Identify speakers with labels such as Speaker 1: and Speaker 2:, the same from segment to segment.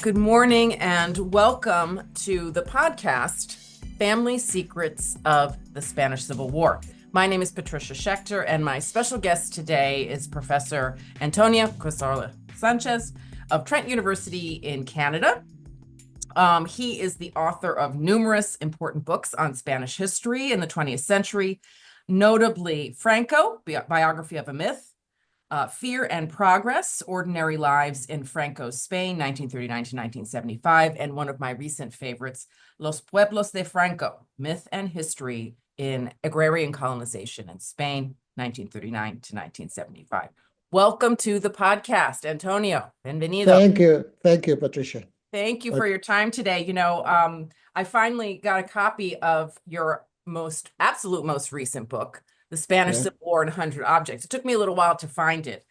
Speaker 1: Good morning and welcome to the podcast, Family Secrets of the Spanish Civil War. My name is Patricia Schechter, and my special guest today is Professor Antonio Cazorla-Sánchez of Trent University in Canada. He is the author of numerous important books on Spanish history in the 20th century, notably Franco, Biography of a Myth, Fear and Progress, Ordinary Lives in Franco's Spain, 1939 to 1975, and one of my recent favorites, Los Pueblos de Franco, Myth and History in Agrarian Colonization in Spain, 1939 to 1975. Welcome to the podcast, Antonio. Bienvenido.
Speaker 2: Thank you, Patricia.
Speaker 1: Thank you for your time today. I finally got a copy of your absolute most recent book, The Spanish Civil War in 100 Objects. It took me a little while to find it.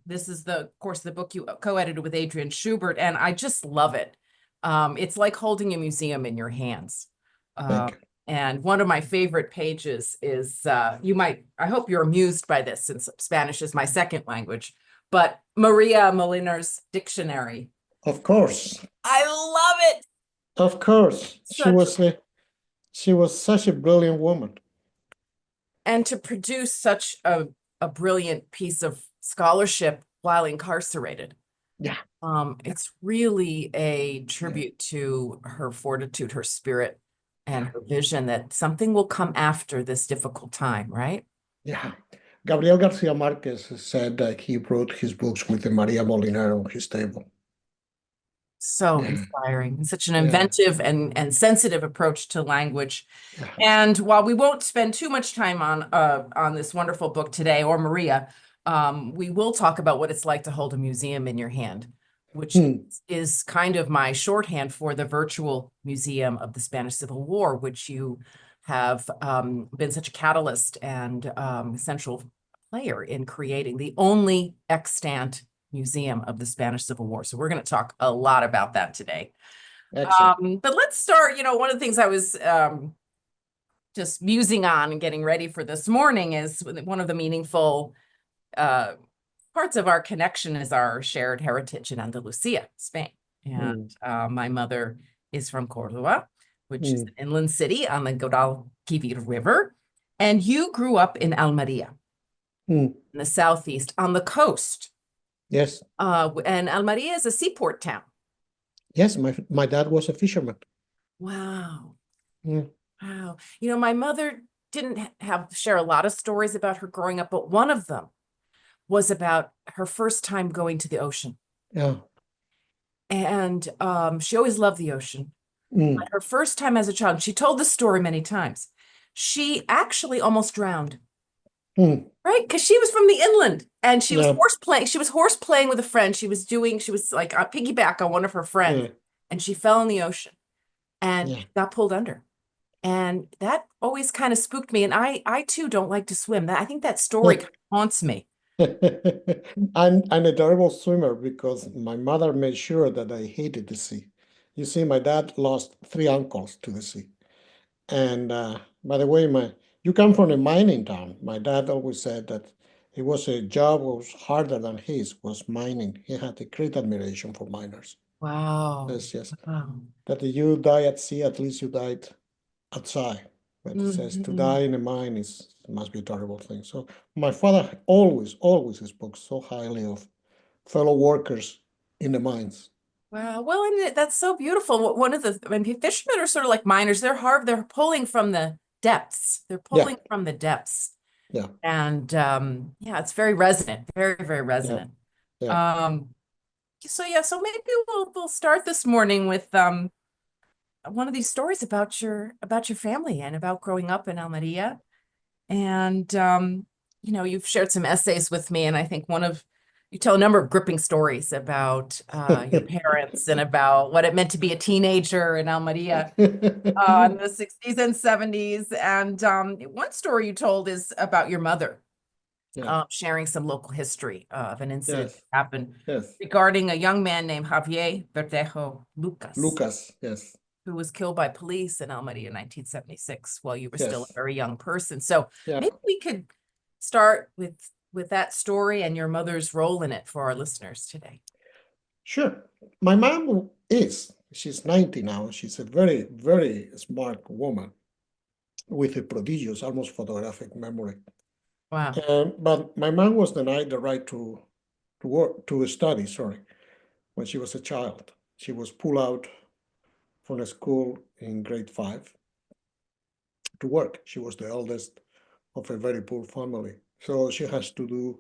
Speaker 1: This is of course, the book you co-edited with Adrian Schubert, and I just love it. It's like holding a museum in your hands. And one of my favorite pages is, I hope you're amused by this since Spanish is my second language, but Maria Molina's dictionary.
Speaker 2: Of course.
Speaker 1: I love it.
Speaker 2: Of course. She was such a brilliant woman.
Speaker 1: And to produce such a brilliant piece of scholarship while incarcerated.
Speaker 2: Yeah.
Speaker 1: It's really a tribute to her fortitude, her spirit, and her vision that something will come after this difficult time, right?
Speaker 2: Yeah. Gabriel Garcia Marquez said that he wrote his books with the Maria Molina on his table.
Speaker 1: So inspiring, such an inventive and sensitive approach to language. And while we won't spend too much time on this wonderful book today, or Maria, we will talk about what it's like to hold a museum in your hand, which is kind of my shorthand for the virtual Museum of the Spanish Civil War, which you have been such a catalyst and essential player in creating, the only extant Museum of the Spanish Civil War. So we're going to talk a lot about that today. But let's start, one of the things I was just musing on and getting ready for this morning is one of the meaningful parts of our connection is our shared heritage in Andalusia, Spain. And my mother is from Córdoba, which is an inland city on the Guadalquivir River. And you grew up in Almería, in the southeast, on the coast.
Speaker 2: Yes.
Speaker 1: And Almería is a seaport town.
Speaker 2: Yes, my dad was a fisherman.
Speaker 1: Wow. Wow. My mother didn't share a lot of stories about her growing up, but one of them was about her first time going to the ocean.
Speaker 2: Yeah.
Speaker 1: And she always loved the ocean. But her first time as a child, she told the story many times, she actually almost drowned. Right? Because she was from the inland and she was horse playing. She was horse playing with a friend. She was like a piggyback on one of her friends and she fell in the ocean and got pulled under. And that always kind of spooked me. And I too don't like to swim. I think that story haunts me.
Speaker 2: I'm a terrible swimmer because my mother made sure that I hated the sea. You see, my dad lost 3 uncles to the sea. And by the way, you come from a mining town. My dad always said that it was a job that was harder than his, was mining. He had a great admiration for miners.
Speaker 1: Wow.
Speaker 2: Yes.
Speaker 1: Wow.
Speaker 2: That if you die at sea, at least you died outside. But it says to die in a mine must be a terrible thing. So my father always spoke so highly of fellow workers in the mines.
Speaker 1: Wow. Well, and that's so beautiful. Fishermen are sort of like miners. They're pulling from the depths. They're pulling from the depths.
Speaker 2: Yeah.
Speaker 1: And it's very resonant, very, very resonant. So maybe we'll start this morning with one of these stories about your family and about growing up in Almería. And you've shared some essays with me, and I think you tell a number of gripping stories about your parents and about what it meant to be a teenager in Almería in the 60s and 70s. And one story you told is about your mother sharing some local history of an incident that happened regarding a young man named Javier Verdejo
Speaker 2: Lucas, yes.
Speaker 1: Who was killed by police in Almería in 1976 while you were still a very young person. So maybe we could start with that story and your mother's role in it for our listeners today.
Speaker 2: Sure. My mom she's 90 now. She's a very, very smart woman with a prodigious, almost photographic memory.
Speaker 1: Wow.
Speaker 2: But my mom was denied the right to work, to study, sorry, when she was a child. She was pulled out from a school in grade 5 to work. She was the eldest of a very poor family. So she has to do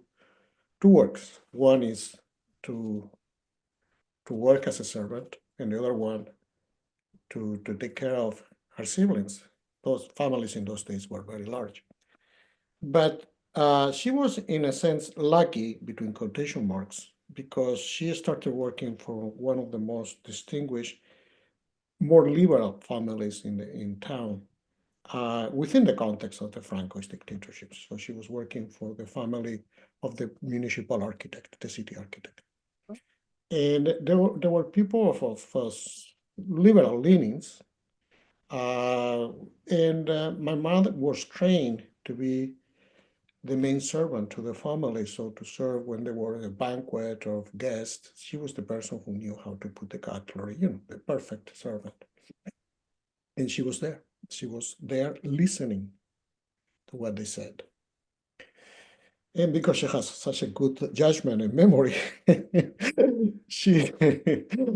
Speaker 2: two works. One is to work as a servant, and the other one to take care of her siblings. Those families in those days were very large. But she was, in a sense, lucky, between quotation marks, because she started working for one of the most distinguished, more liberal families in town, within the context of the Francoist dictatorship. So she was working for the family of the municipal architect, the city architect. And there were people of liberal leanings. And my mother was trained to be the main servant to the family. So to serve when there were a banquet of guests, she was the person who knew how to put the cutlery, the perfect servant. And she was there. She was there listening to what they said. And because she has such a good judgment and memory, she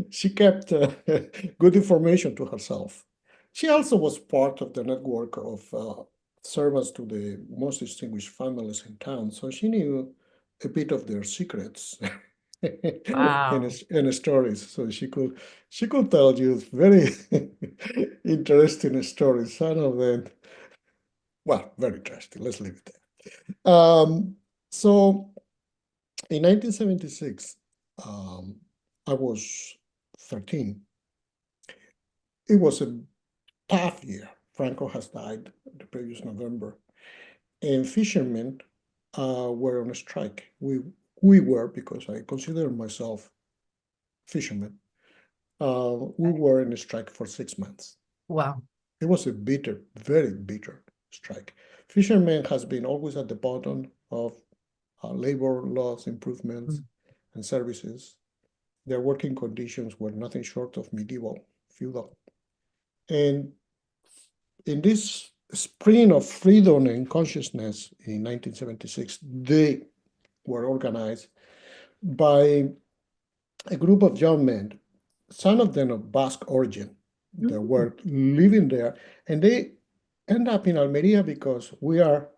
Speaker 2: she kept good information to herself. She also was part of the network of servants to the most distinguished families in town, so she knew a bit of their secrets
Speaker 1: Wow.
Speaker 2: and stories. So she could tell you very interesting stories. Some of them, well, very interesting. Let's leave it there. So in 1976, I was 13. It was a tough year. Franco has died the previous November, and fishermen were on a strike. We were, because I consider myself fisherman. We were in a strike for 6 months.
Speaker 1: Wow.
Speaker 2: It was a bitter, very bitter strike. Fishermen has been always at the bottom of labor laws improvements
Speaker 1: Mm.
Speaker 2: and services. Their working conditions were nothing short of medieval, feudal. And in this spring of freedom and consciousness in 1976, they were organized by a group of young men, some of them of Basque origin, that
Speaker 1: Mm.
Speaker 2: were living there. And they end up in Almería because we are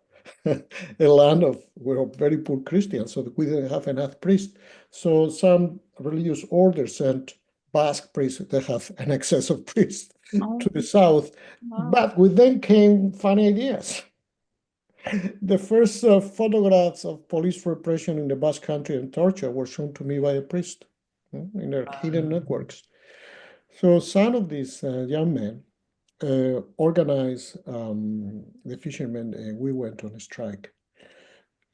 Speaker 2: a land of, we're very poor Christians, so that we didn't have enough priests. So some religious orders sent Basque priests that have an excess of priests
Speaker 1: Oh,
Speaker 2: to the south.
Speaker 1: wow.
Speaker 2: But with them came funny ideas. The first photographs of police repression in the Basque country and torture were shown to me by a priest in their hidden networks. So some of these young men organized the fishermen, and we went on a strike.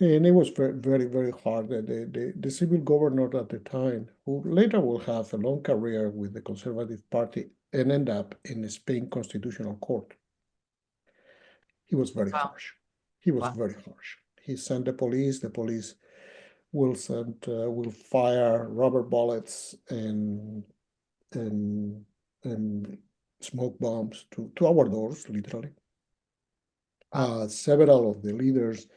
Speaker 2: And it was very, very, very hard. The civil governor at the time, who later will have a long career with the Conservative Party and end up in the Spain Constitutional Court, he was very
Speaker 1: Wow.
Speaker 2: harsh. He was
Speaker 1: Wow.
Speaker 2: very harsh. He sent the police will fire rubber bullets and and smoke bombs to our doors, literally.
Speaker 1: Wow.
Speaker 2: Several of the leaders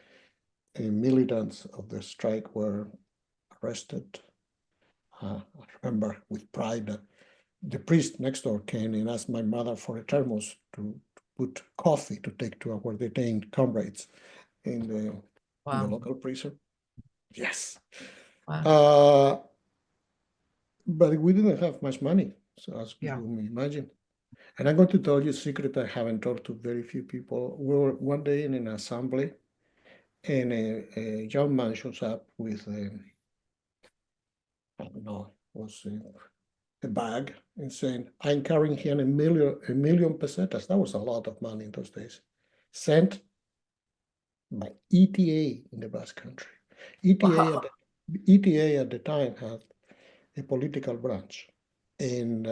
Speaker 2: and militants of the strike were arrested. I remember with pride that the priest next door came and asked my mother for a thermos to put coffee to take to our detained comrades in the
Speaker 1: Wow.
Speaker 2: local prison. Yes.
Speaker 1: Wow.
Speaker 2: Uh, but we didn't have much money, so as
Speaker 1: Yeah.
Speaker 2: you may imagine. And I'm going to tell you a secret I haven't told to very few people. We were one day in an assembly, and a young man shows up with I don't know, was a bag, and saying, "I'm carrying here a million pesetas." That was a lot of money in those days, sent by ETA in the Basque Country. ETA at
Speaker 1: Wow.
Speaker 2: the, ETA at the time had a political branch, and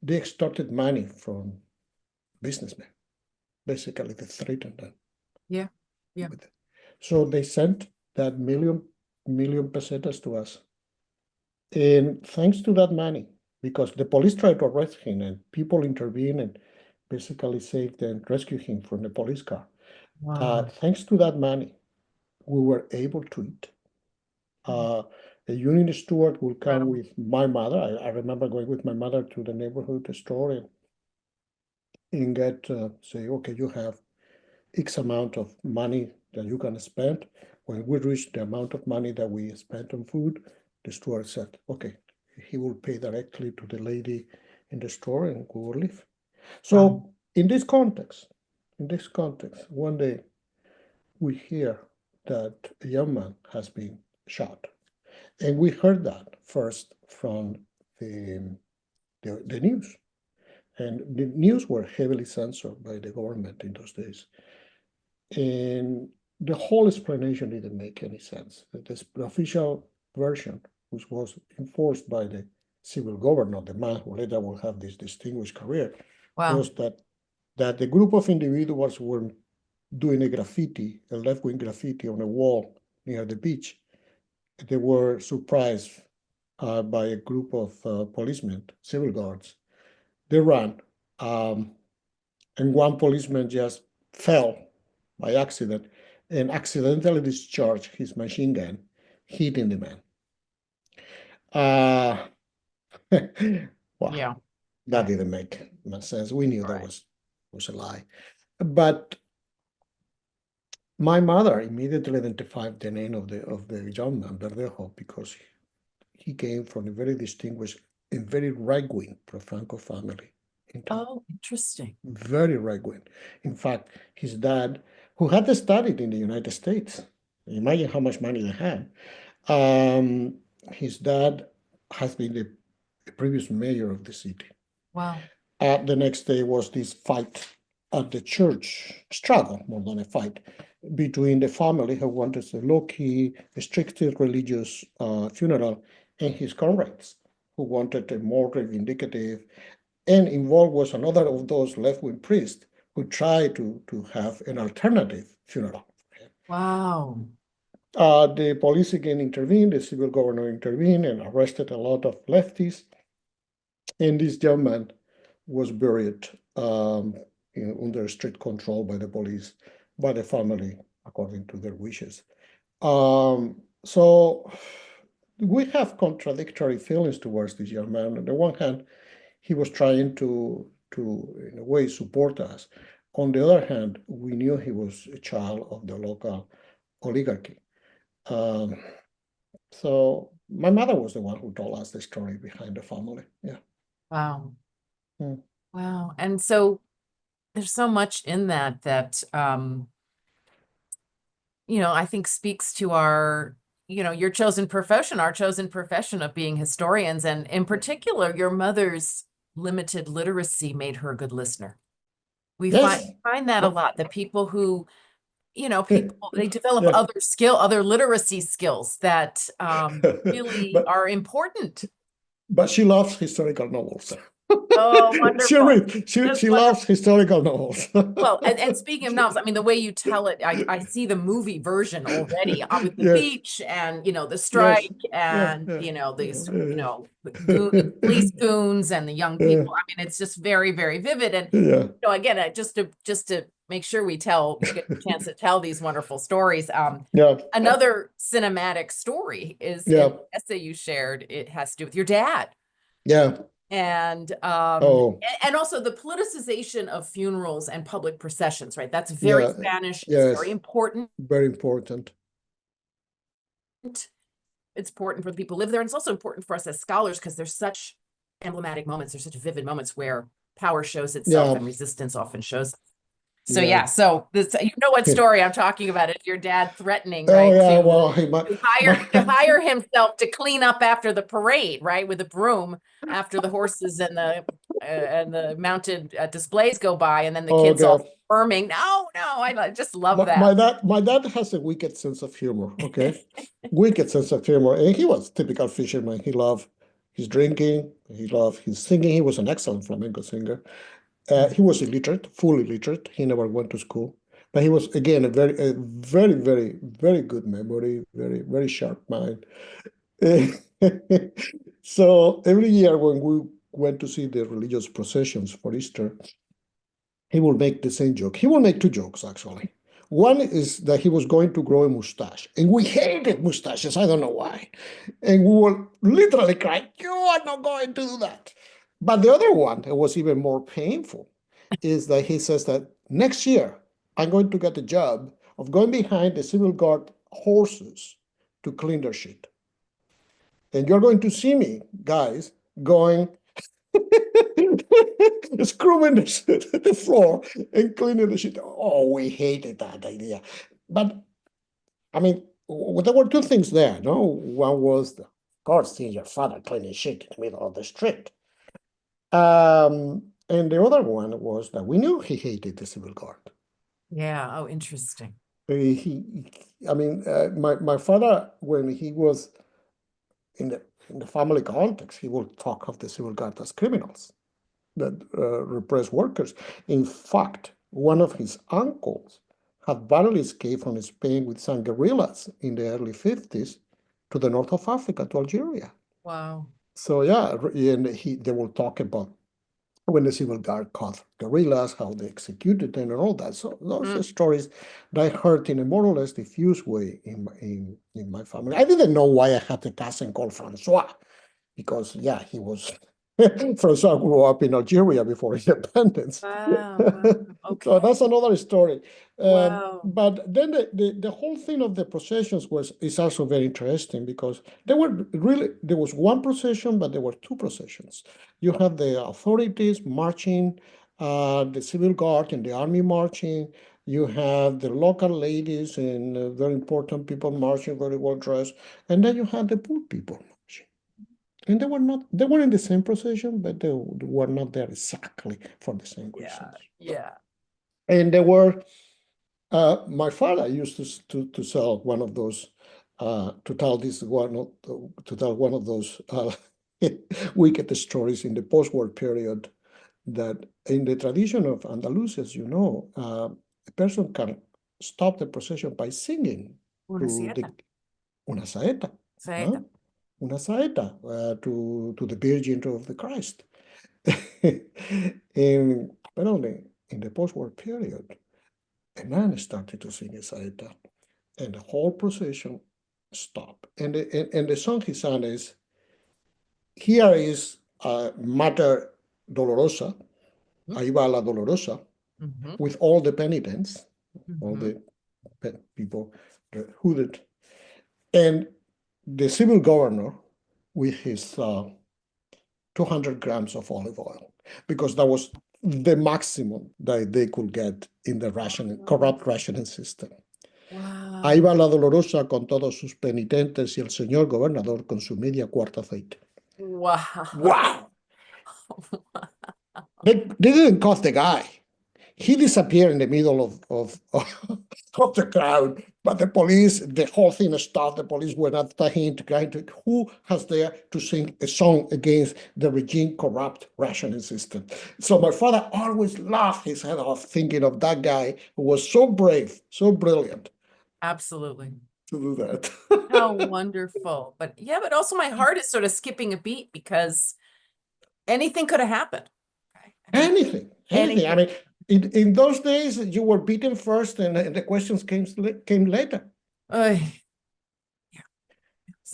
Speaker 2: they extorted money from businessmen. Basically, they threatened them
Speaker 1: Yeah. Yeah.
Speaker 2: with it. So they sent that million pesetas to us. And thanks to that money, because the police tried to arrest him and people intervened and basically saved and rescued him from the police car.
Speaker 1: Wow.
Speaker 2: Thanks to that money, we were able to eat. Uh, a union steward will come
Speaker 1: Incredible.
Speaker 2: with my mother. I remember going with my mother to the neighborhood store and get say, okay, you have X amount of money that you can spend. When we reach the amount of money that we spent on food, the steward said, okay, he will pay directly to the lady in the store and we will leave.
Speaker 1: Wow.
Speaker 2: So in this context, one day we hear that a young man has been shot. And we heard that first from the, the news. And the news were heavily censored by the government in those days. And the whole explanation didn't make any sense. The official version, which was enforced by the civil governor, the man who later will have this distinguished career,
Speaker 1: Wow.
Speaker 2: was that the group of individuals were doing a graffiti, a left-wing graffiti on a wall near the beach. They were surprised by a group of policemen, civil guards. They ran, and one policeman just fell by accident and accidentally discharged his machine gun, hitting the man. Uh, wow,
Speaker 1: Yeah.
Speaker 2: that
Speaker 1: Right.
Speaker 2: didn't make much sense. We knew that
Speaker 1: Right.
Speaker 2: was a lie. But my mother immediately identified the name of the young man, Verdejo, because he came from a very distinguished and very right-wing Franco family in town.
Speaker 1: Oh, interesting.
Speaker 2: Very right-wing. In fact, his dad, who had studied in the United States, imagine how much money they had. Um, his dad has been the previous mayor of the city.
Speaker 1: Wow.
Speaker 2: The next day was this fight at the church, struggle more than a fight, between the family who wanted a low-key, strictly religious funeral and his comrades who wanted a more reivindicative. And involved was another of those left-wing priests who tried to have an alternative funeral.
Speaker 1: Wow.
Speaker 2: The police again intervened, the civil governor intervened and arrested a lot of leftists. And this young man was buried under strict control by the police, by the family, according to their wishes. So we have contradictory feelings towards this young man. On the one hand, he was trying to in a way support us. On the other hand, we knew he was a child of the local oligarchy. Um, so my mother was the one who told us the story behind the family. Yeah.
Speaker 1: Wow.
Speaker 2: Mm.
Speaker 1: Wow. And so there's so much in that that I think speaks to our, your chosen profession, our chosen profession of being historians. And in particular, your mother's limited literacy made her a good listener. We find
Speaker 2: Yes.
Speaker 1: find that a
Speaker 2: But,
Speaker 1: lot, that people who, people, they develop
Speaker 2: yeah.
Speaker 1: other literacy skills that really
Speaker 2: but
Speaker 1: are important.
Speaker 2: but she loves historical novels.
Speaker 1: Oh,
Speaker 2: She
Speaker 1: wonderful.
Speaker 2: read,
Speaker 1: Just
Speaker 2: she loves
Speaker 1: wonderful.
Speaker 2: historical novels.
Speaker 1: Well, and speaking of novels, I mean, the way you tell it, I see the movie version already with the
Speaker 2: Yes,
Speaker 1: beach and, the
Speaker 2: yes,
Speaker 1: strike
Speaker 2: yeah,
Speaker 1: and,
Speaker 2: yeah,
Speaker 1: these,
Speaker 2: yeah,
Speaker 1: the police goons and the young
Speaker 2: yeah,
Speaker 1: people. I mean, it's just very, very vivid. And,
Speaker 2: yeah,
Speaker 1: again, just to make sure we get a chance to tell these wonderful stories.
Speaker 2: yeah,
Speaker 1: Another cinematic story is in
Speaker 2: yeah,
Speaker 1: the essay you shared. It has to do with your dad.
Speaker 2: yeah.
Speaker 1: And
Speaker 2: Oh,
Speaker 1: also the politicization of funerals and public processions, right? That's very
Speaker 2: yeah,
Speaker 1: Spanish. It's very
Speaker 2: yes,
Speaker 1: important.
Speaker 2: very important.
Speaker 1: It's important for the people who live there. And it's also important for us as scholars because there's such emblematic moments. There's such vivid moments where power shows itself
Speaker 2: Yeah,
Speaker 1: and resistance often shows. So
Speaker 2: yeah.
Speaker 1: yeah, so this, what story I'm talking about. It's your dad threatening,
Speaker 2: Oh,
Speaker 1: right,
Speaker 2: yeah.
Speaker 1: to
Speaker 2: Well, my
Speaker 1: hire himself to clean up after the parade, right, with a broom after the horses and the mounted displays go by, and then the
Speaker 2: oh,
Speaker 1: kids all
Speaker 2: okay.
Speaker 1: squirming. No, no, just love that.
Speaker 2: My dad has a wicked sense of humor. Okay, wicked sense of humor, and he was typical fisherman. He loved his drinking. He loved his singing. He was an excellent flamenco singer. He was illiterate, fully illiterate. He never went to school, but he was again a very, very, very good memory, very, very sharp mind. So every year when we went to see the religious processions for Easter, he will make the same joke. He will make two jokes, actually. One is that he was going to grow a mustache, and we hated mustaches. I don't know why. And we were literally crying, "You are not going to do that." But the other one, it was even more painful, is that he says that next year, I'm going to get the job of going behind the civil guard horses to clean their shit. And you're going to see me, guys, going screwing the floor and cleaning the shit. Oh, we hated that idea. But I mean, there were two things there. No, one was, of course, seeing your father cleaning shit in the middle of the street. And the other one was that we knew he hated the civil guard.
Speaker 1: Yeah. Oh, interesting.
Speaker 2: I mean, my father, when he was in the family context, he would talk of the civil guard as criminals that repress workers. In fact, one of his uncles had barely escaped from Spain with some guerrillas in the early 50s to the north of Africa, to Algeria.
Speaker 1: Wow.
Speaker 2: So yeah, and they will talk about when the civil guard caught guerrillas, how they executed them, and all that. So those are stories that I heard in a more or less diffuse way in my family. I didn't know why I had a cousin called Francois, because yeah, he was Francois grew up in Algeria before independence.
Speaker 1: Wow. Wow.
Speaker 2: So
Speaker 1: Okay.
Speaker 2: that's another story.
Speaker 1: Wow.
Speaker 2: But then the whole thing of the processions is also very interesting, because there was one procession, but there were two processions. You have the authorities marching, the civil guard and the army marching. You have the local ladies and very important people marching, very well dressed, and then you have the poor people marching. And they were in the same procession, but they were not there exactly for the same
Speaker 1: Yeah.
Speaker 2: reasons.
Speaker 1: Yeah.
Speaker 2: And there were, my father used to sell one of those, to tell one of those wicked stories in the post-war period, that in the tradition of Andalus, as you know, a person can stop the procession by singing
Speaker 1: Una
Speaker 2: to the
Speaker 1: siete.
Speaker 2: una saeta, huh?
Speaker 1: Siete.
Speaker 2: Una saeta, to the Virgin of the Christ. And apparently, in the post-war period, a man started to sing a saeta, and the whole procession stopped. And the song he sang is, "Here is Mater Dolorosa, ahí va la Dolorosa,
Speaker 1: Mm-hmm.
Speaker 2: with all the penitents," all
Speaker 1: Mm-hmm.
Speaker 2: the people hooted, and the civil governor with his 200 grams of olive oil, because that was the maximum that they could get in the corrupt rationing system. Ahí
Speaker 1: Wow.
Speaker 2: va la Dolorosa con todos sus penitentes y el señor gobernador con su media cuarta aceite.
Speaker 1: Wow.
Speaker 2: Wow! They didn't caught the guy. He disappeared in the middle of the crowd, but the whole thing stopped. The police went after him to try to, who has there to sing a song against the regime corrupt rationing system? So my father always laughed his head off thinking of that guy who was so brave, so brilliant
Speaker 1: Absolutely.
Speaker 2: to do that.
Speaker 1: How wonderful. But yeah, but also my heart is sort of skipping a beat because anything could have happened. Right? I mean,
Speaker 2: Anything. I
Speaker 1: anything.
Speaker 2: mean, in those days, you were beaten first, and the questions came later.
Speaker 1: Ay,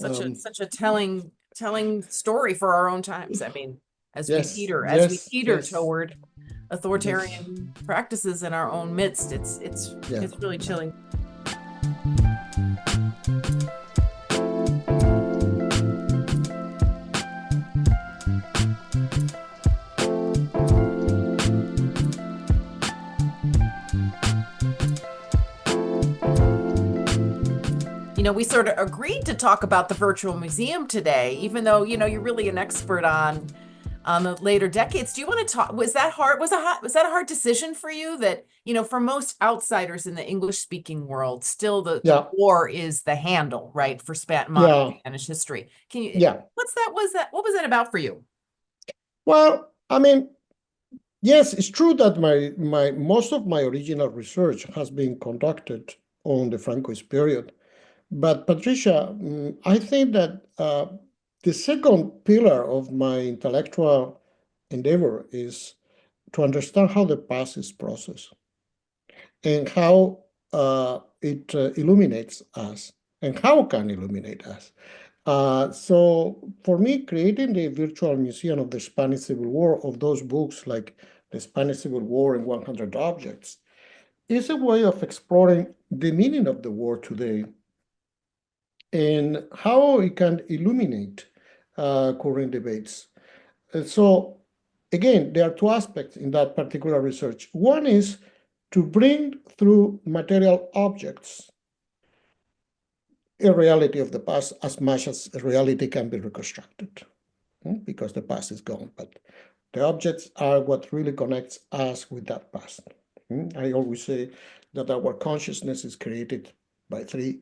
Speaker 2: Um,
Speaker 1: such a telling story for our own times. I mean,
Speaker 2: yes,
Speaker 1: as we
Speaker 2: yes,
Speaker 1: teeter
Speaker 2: yes,
Speaker 1: toward
Speaker 2: yes,
Speaker 1: authoritarian practices in our own midst,
Speaker 2: yeah.
Speaker 1: it's really chilling. You know, we sort of agreed to talk about the virtual museum today, even though, you know, you're really an expert on the later decades. Do you want to talk, was that hard? Was that a hard decision for you that, you know, for most outsiders in the English speaking world, still the
Speaker 2: Yeah,
Speaker 1: war is the handle, right, for modern
Speaker 2: yeah,
Speaker 1: Spanish history. Can you,
Speaker 2: yeah.
Speaker 1: what was that about for you?
Speaker 2: Well, I mean, yes, it's true that most of my original research has been conducted on the Francoist period, But Patricia, I think that the second pillar of my intellectual endeavor is to understand how the past is processed and how it illuminates us and how can illuminate us. So for me, creating the virtual museum of the Spanish Civil War, of those books like The Spanish Civil War and 100 Objects, is a way of exploring the meaning of the war today and how it can illuminate current debates. So again, there are two aspects in that particular research. One is to bring through material objects a reality of the past as much as a reality can be reconstructed, because the past is gone. But the objects are what really connects us with that past. I always say that our consciousness is created by three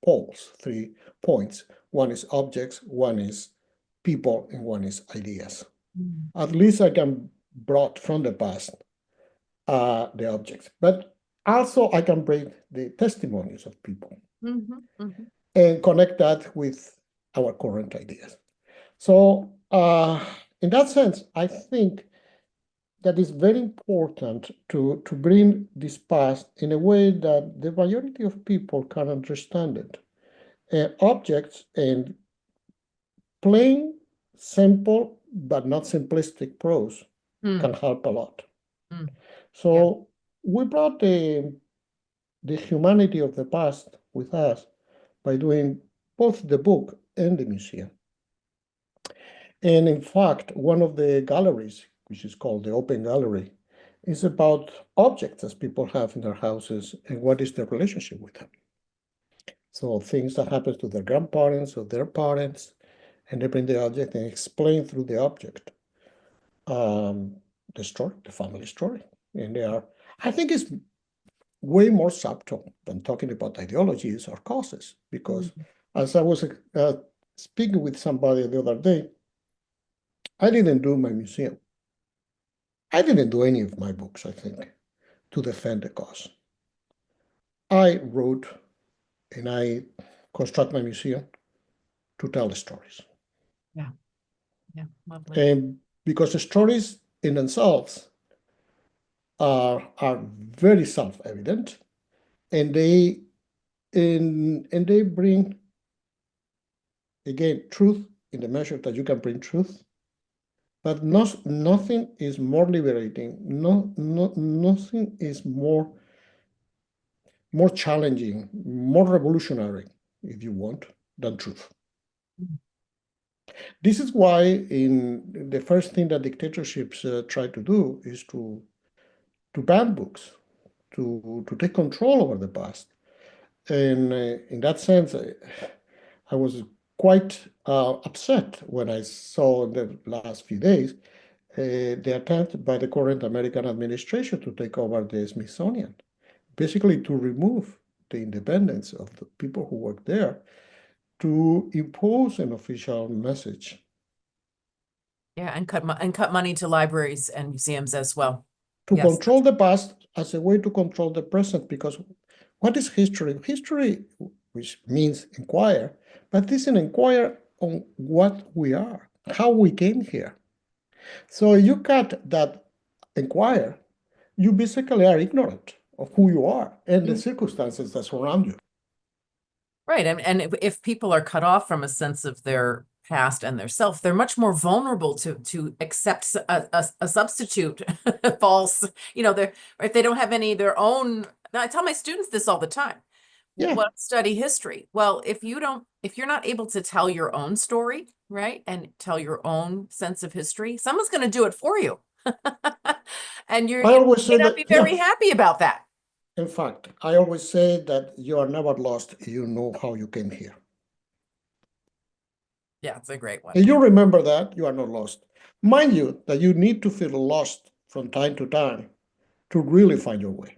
Speaker 2: poles, 3 points. One is objects, one is people, and one is ideas. At least I can brought from the past the objects, but also I can bring the testimonies of people and connect that with our current ideas. So in that sense, I think that is very important to bring this past in a way that the majority of people can understand it. Objects and plain, simple, but not simplistic prose can help a lot. So we brought the humanity of the past with us by doing both the book and the museum. And in fact, one of the galleries, which is called the Open Gallery, is about objects as people have in their houses and what is their relationship with them. So things that happen to their grandparents or their parents, and they bring the object and explain through the object the story, the family story. And they are, I think it's way more subtle than talking about ideologies or causes, because as I was speaking with somebody the other day, I didn't do my museum. I didn't do any of my books, I think, to defend the cause. I wrote and I construct my museum to tell the stories.
Speaker 1: Yeah. Yeah. Lovely.
Speaker 2: And because the stories in themselves are very self-evident, and they bring, again, truth in the measure that you can bring truth, but nothing is more liberating, nothing is more challenging, more revolutionary, if you want, than truth. This is why in the first thing that dictatorships try to do is to ban books, to take control over the past. And in that sense, I was quite upset when I saw in the last few days the attempt by the current American administration to take over the Smithsonian, basically to remove the independence of the people who work there, to impose an official message.
Speaker 1: Yeah, and cut money to libraries and museums as well.
Speaker 2: To
Speaker 1: Yes.
Speaker 2: control the past as a way to control the present, because what is history? History, which means inquire, but this is an inquire on what we are, how we came here. So you cut that inquire, you basically are ignorant of who you are and the circumstances that surround you.
Speaker 1: Right. And if people are cut off from a sense of their past and their self, they're much more vulnerable to accept a substitute false, they're right. They don't have any of their own. I tell my students this all the time.
Speaker 2: Yeah.
Speaker 1: What study history? Well, if you're not able to tell your own story, right, and tell your own sense of history, someone's going to do it for you. And you may not be very happy about that.
Speaker 2: In fact, I always say that you are never lost if you know how you came here.
Speaker 1: Yeah, it's a great one.
Speaker 2: And you remember that, you are not lost. Mind you, that you need to feel lost from time to time to really find your way.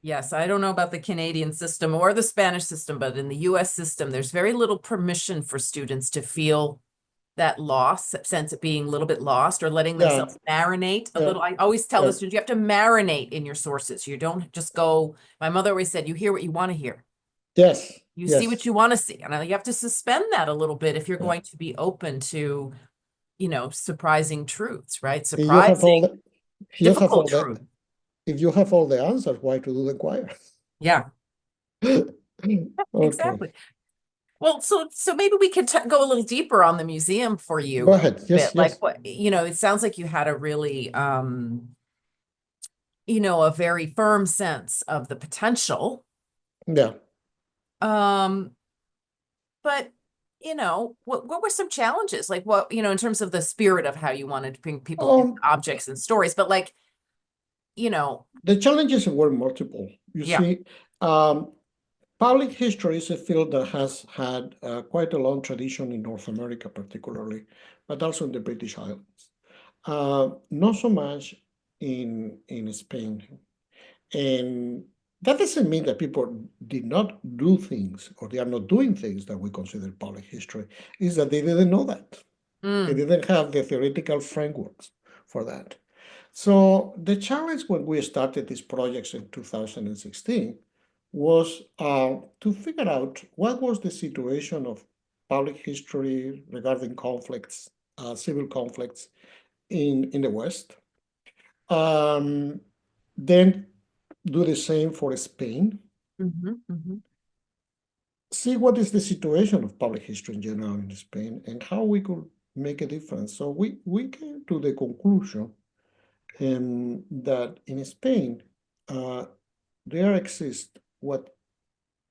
Speaker 1: Yes, I don't know about the Canadian system or the Spanish system, but in the US system, there's very little permission for students to feel that loss, sense of being a little bit lost, or letting
Speaker 2: Yeah,
Speaker 1: themselves marinate a
Speaker 2: yeah,
Speaker 1: little. I always tell the
Speaker 2: yeah.
Speaker 1: students, you have to marinate in your sources. You don't just go, my mother always said, you hear what you want to hear.
Speaker 2: Yes,
Speaker 1: You see what
Speaker 2: yes.
Speaker 1: you want to see. And you have to suspend that a little bit if you're
Speaker 2: Yeah.
Speaker 1: going to be open to, surprising truths, right?
Speaker 2: If you have all
Speaker 1: Surprising,
Speaker 2: the, if you have
Speaker 1: difficult
Speaker 2: all the,
Speaker 1: truth.
Speaker 2: if you have all the answers, why to do the choir?
Speaker 1: Yeah,
Speaker 2: Okay,
Speaker 1: exactly. Well, so maybe we could go a little deeper on the museum for
Speaker 2: go
Speaker 1: you
Speaker 2: ahead.
Speaker 1: a
Speaker 2: Yes,
Speaker 1: bit. Like
Speaker 2: yes.
Speaker 1: what, it sounds like you had a really, a very firm sense of the potential.
Speaker 2: Yeah.
Speaker 1: Um, but what were some challenges? Like what, in terms of the spirit of how you wanted to bring people into
Speaker 2: Um,
Speaker 1: objects and stories, but like,
Speaker 2: the challenges were multiple. You
Speaker 1: yeah.
Speaker 2: see, um, public history is a field that has had quite a long tradition in North America, particularly, but also in the British Islands. Not so much in Spain. And that doesn't mean that people did not do things or they are not doing things that we consider public history. Is that they didn't know that. They
Speaker 1: Mm,
Speaker 2: didn't have the theoretical frameworks for that. So the challenge when we started these projects in 2016 was to figure out what was the situation of public history regarding conflicts, civil conflicts in the West. Um, then do the same for Spain.
Speaker 1: mhm.
Speaker 2: See what is the situation of public history in general in Spain and how we could make a difference. So we came to the conclusion that in Spain, uh, there exist what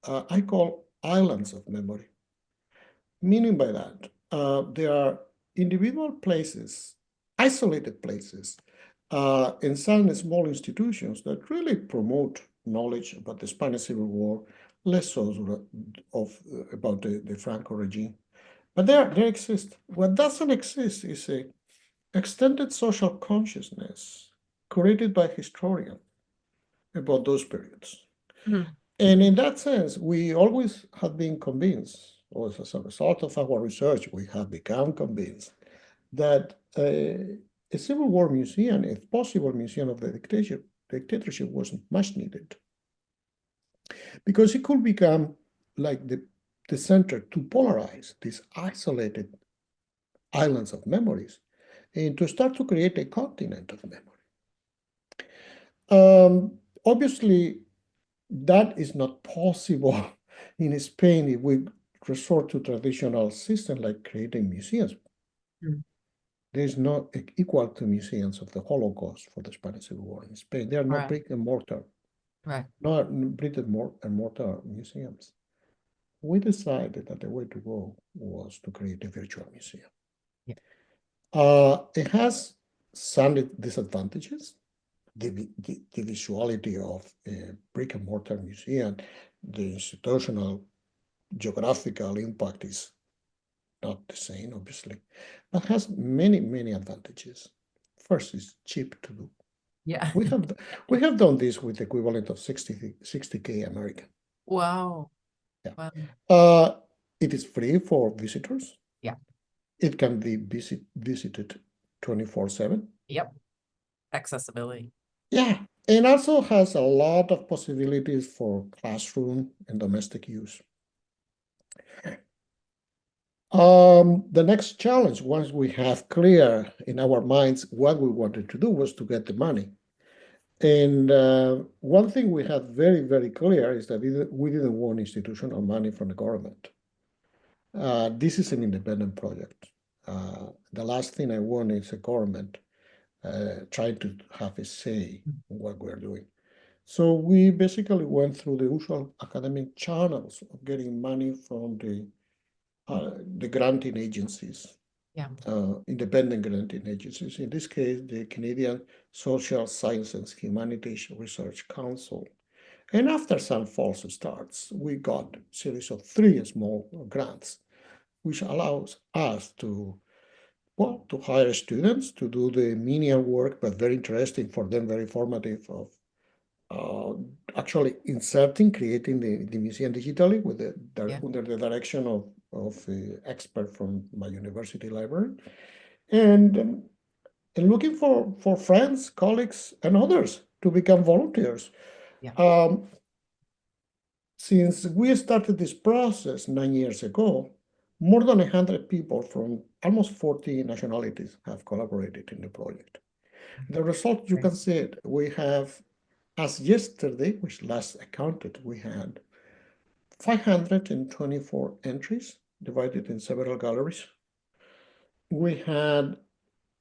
Speaker 2: I call islands of memory. Meaning by that, there are individual places, isolated places, and some small institutions that really promote knowledge about the Spanish Civil War, less so about the Franco regime. But there exist. What doesn't exist is a extended social consciousness created by historians about those periods.
Speaker 1: Mm,
Speaker 2: And in that sense, we always have been convinced, or as a result of our research, we have become convinced that a Civil War museum, a possible museum of the dictatorship, was much needed because it could become like the center to polarize these isolated islands of memories and to start to create a continent of memory. Obviously, that is not possible in Spain if we resort to traditional systems like creating museums.
Speaker 1: mm.
Speaker 2: There's not equal to museums of the Holocaust for the Spanish Civil War in Spain. They are not
Speaker 1: Right,
Speaker 2: brick and mortar,
Speaker 1: right.
Speaker 2: not brick and mortar museums. We decided that the way to go was to create a virtual museum.
Speaker 1: Yeah.
Speaker 2: It has some disadvantages. The visuality of a brick and mortar museum, the institutional geographical impact is not the same, obviously, but has many, many advantages. First, it's cheap to do.
Speaker 1: Yeah.
Speaker 2: We have we have done this with the equivalent of 60K American.
Speaker 1: Wow.
Speaker 2: Yeah.
Speaker 1: Wow.
Speaker 2: It is free for visitors.
Speaker 1: Yeah.
Speaker 2: It can be visited 24/7.
Speaker 1: Yep. Accessibility.
Speaker 2: Yeah. And also has a lot of possibilities for classroom and domestic use. The next challenge, once we have clear in our minds what we wanted to do, was to get the money. And one thing we had very, very clear is that we didn't want institutional money from the government. This is an independent project. The last thing I want is a government trying to have a say in what we're doing. So we basically went through the usual academic channels of getting money from the granting agencies,
Speaker 1: Yeah.
Speaker 2: independent granting agencies. In this case, the Canadian Social Sciences Humanities Research Council. And after some false starts, we got a series of 3 small grants, which allows us to, well, to hire students to do the menial work, but very interesting for them, very formative of uh, actually inserting, creating the museum digitally with
Speaker 1: Yeah.
Speaker 2: under the direction of of expert from my university library, and looking for friends, colleagues, and others to become volunteers.
Speaker 1: Yeah.
Speaker 2: Since we started this process 9 years ago, more than 100 people from almost 40 nationalities have collaborated in the project. The result, you
Speaker 1: Great.
Speaker 2: can see it. We have, as yesterday, which last I counted, we had 524 entries divided in several galleries. We had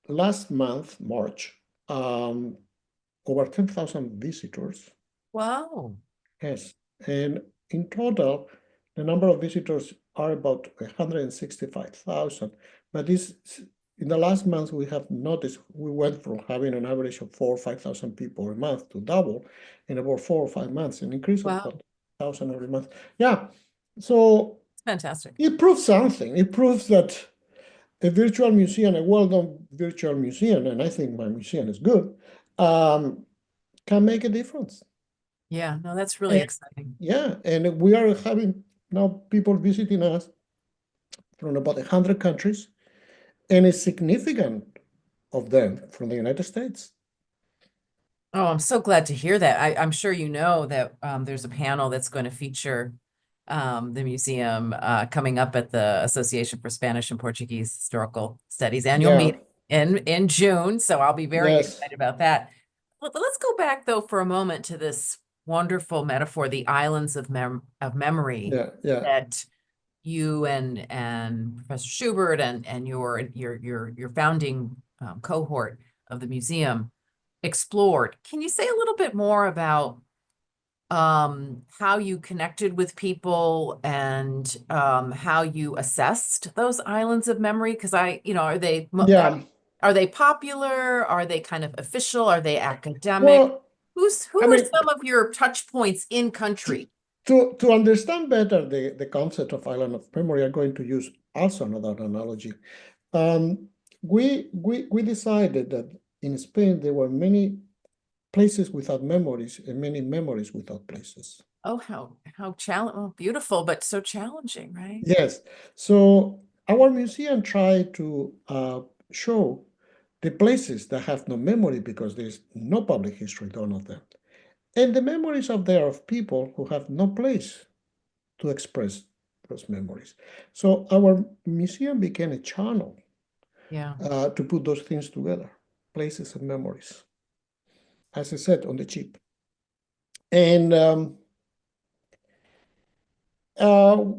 Speaker 2: last month, March, over 10,000 visitors.
Speaker 1: Wow.
Speaker 2: Yes, and in total, the number of visitors are about 165,000. But this, in the last month, we have noticed we went from having an average of 4 or 5,000 people a month to double in about 4 or 5 months, an increase of
Speaker 1: Wow.
Speaker 2: about 1,000 every month. Yeah, so
Speaker 1: It's fantastic.
Speaker 2: it proves something. It proves that a virtual museum, a well-done virtual museum, and I think my museum is good, can make a difference.
Speaker 1: Yeah, no, that's really exciting.
Speaker 2: Yeah, and we are having now people visiting us from about 100 countries, and a significant of them from the United States.
Speaker 1: Oh, I'm so glad to hear that. I'm sure you know that there's a panel that's going to feature the museum coming up at the Association for Spanish and Portuguese Historical Studies annual
Speaker 2: Yeah,
Speaker 1: meeting in June. So I'll be very
Speaker 2: yes,
Speaker 1: excited about that. Let's go back though for a moment to this wonderful metaphor, the islands of memory
Speaker 2: yeah, yeah,
Speaker 1: that you and Professor Schubert and your founding cohort of the museum explored. Can you say a little bit more about how you connected with people and how you assessed those islands of memory? Because
Speaker 2: yeah.
Speaker 1: are they popular? Are they kind of official? Are they academic?
Speaker 2: Well,
Speaker 1: Who
Speaker 2: I
Speaker 1: are
Speaker 2: mean,
Speaker 1: some of your touch points in
Speaker 2: to,
Speaker 1: country?
Speaker 2: to understand better the concept of island of memory, I'm going to use also another analogy. Um, we decided that in Spain there were many places without memories and many memories without places.
Speaker 1: Oh, beautiful, but so challenging, right?
Speaker 2: Yes. So our museum tried to show the places that have no memory because there's no public history done of them, and the memories of there of people who have no place to express those memories. So our museum became a channel
Speaker 1: Yeah.
Speaker 2: to put those things together, places and memories, as I said, on the cheap. And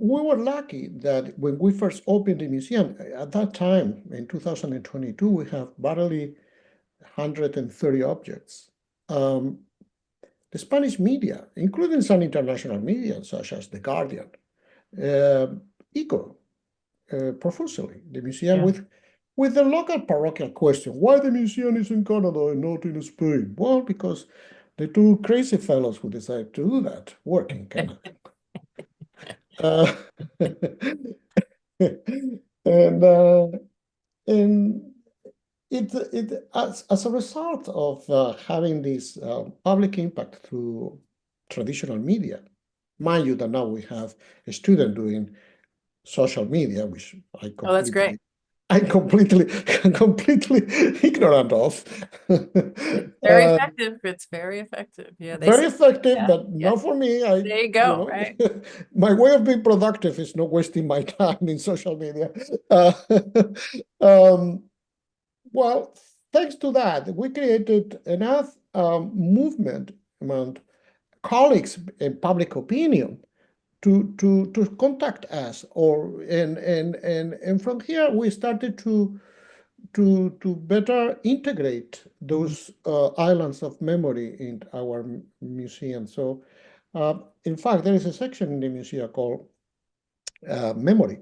Speaker 2: we were lucky that when we first opened the museum, at that time in 2022, we have barely 130 objects. Um, the Spanish media, including some international media such as The Guardian, uh, echo profusely the museum
Speaker 1: Yeah.
Speaker 2: with the local parochial question: why the museum is in Canada and not in Spain? Well, because the two crazy fellows who decided to do that work in Canada. Uh, and uh, and it as a result of having this public impact through traditional media. Mind you, that now we have a student doing social media, which
Speaker 1: Oh, that's great.
Speaker 2: I'm completely completely ignorant of.
Speaker 1: Very effective. It's very effective. Yeah, they say
Speaker 2: Very effective,
Speaker 1: that.
Speaker 2: but
Speaker 1: Yeah.
Speaker 2: not for me. I,
Speaker 1: There you
Speaker 2: you
Speaker 1: go,
Speaker 2: know,
Speaker 1: right?
Speaker 2: my way of being productive is not wasting my time in social media. Uh, um, well, thanks to that, we created enough movement among colleagues in public opinion to contact us, or and from here we started to better integrate
Speaker 1: Mhm.
Speaker 2: those islands of memory in our museum. So, in fact, there is a section in the museum called memory,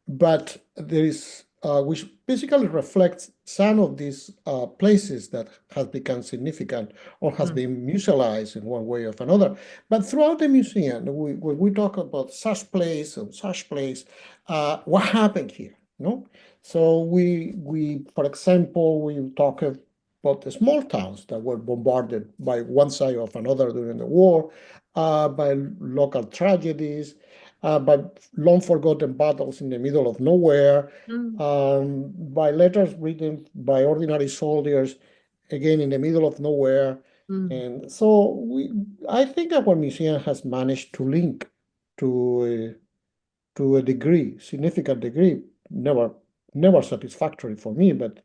Speaker 2: but there is which basically reflects some of these places that has become significant or has
Speaker 1: Mm.
Speaker 2: been musealized in one way or another. But throughout the museum, when we talk about such place, what happened here? No, so for example, we talk about the small towns that were bombarded by one side or another during the war, by local tragedies, by long forgotten battles in the middle of nowhere,
Speaker 1: Mm,
Speaker 2: by letters written by ordinary soldiers, again in the middle of nowhere.
Speaker 1: mm.
Speaker 2: And so I think our museum has managed to link to to a degree, significant degree, never satisfactory for me, but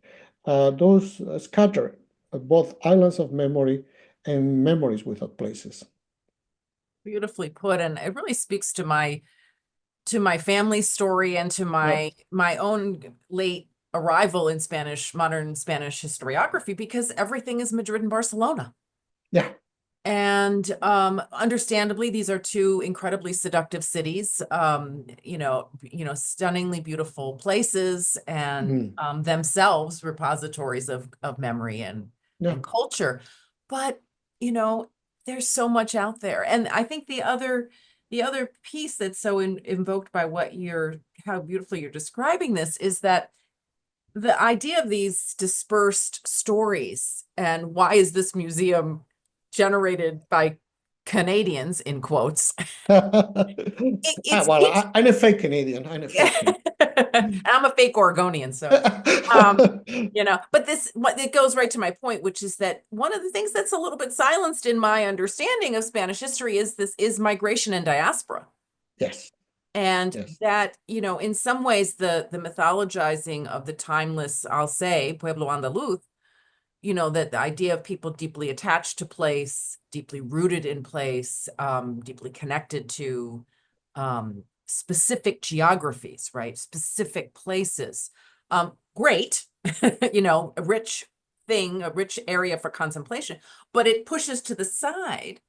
Speaker 2: those scatter both islands of memory and memories without places.
Speaker 1: Beautifully put, and it really speaks to my family story and to
Speaker 2: Yep.
Speaker 1: my own late arrival in modern Spanish historiography, because everything is Madrid and Barcelona.
Speaker 2: Yeah.
Speaker 1: And understandably, these are two incredibly seductive cities, stunningly beautiful places, and
Speaker 2: Mm.
Speaker 1: themselves repositories of memory
Speaker 2: Yeah.
Speaker 1: and culture. But you know, there's so much out there. And I think the other piece that's so invoked by how beautifully you're describing this is that the idea of these dispersed stories, and why is this museum generated by Canadians, in quotes.
Speaker 2: Well,
Speaker 1: It's
Speaker 2: I'm a fake Canadian. I'm a fake Canadian.
Speaker 1: I'm a fake Oregonian, so um but it goes right to my point, which is that one of the things that's a little bit silenced in my understanding of Spanish history is migration and diaspora.
Speaker 2: Yes.
Speaker 1: And
Speaker 2: Yes.
Speaker 1: that, in some ways, the mythologizing of the timeless, I'll say, Pueblo Andaluz, that the idea of people deeply attached to place, deeply rooted in place, deeply connected to specific geographies, right? Specific places. Great, a rich thing, a rich area for contemplation, but it pushes to the side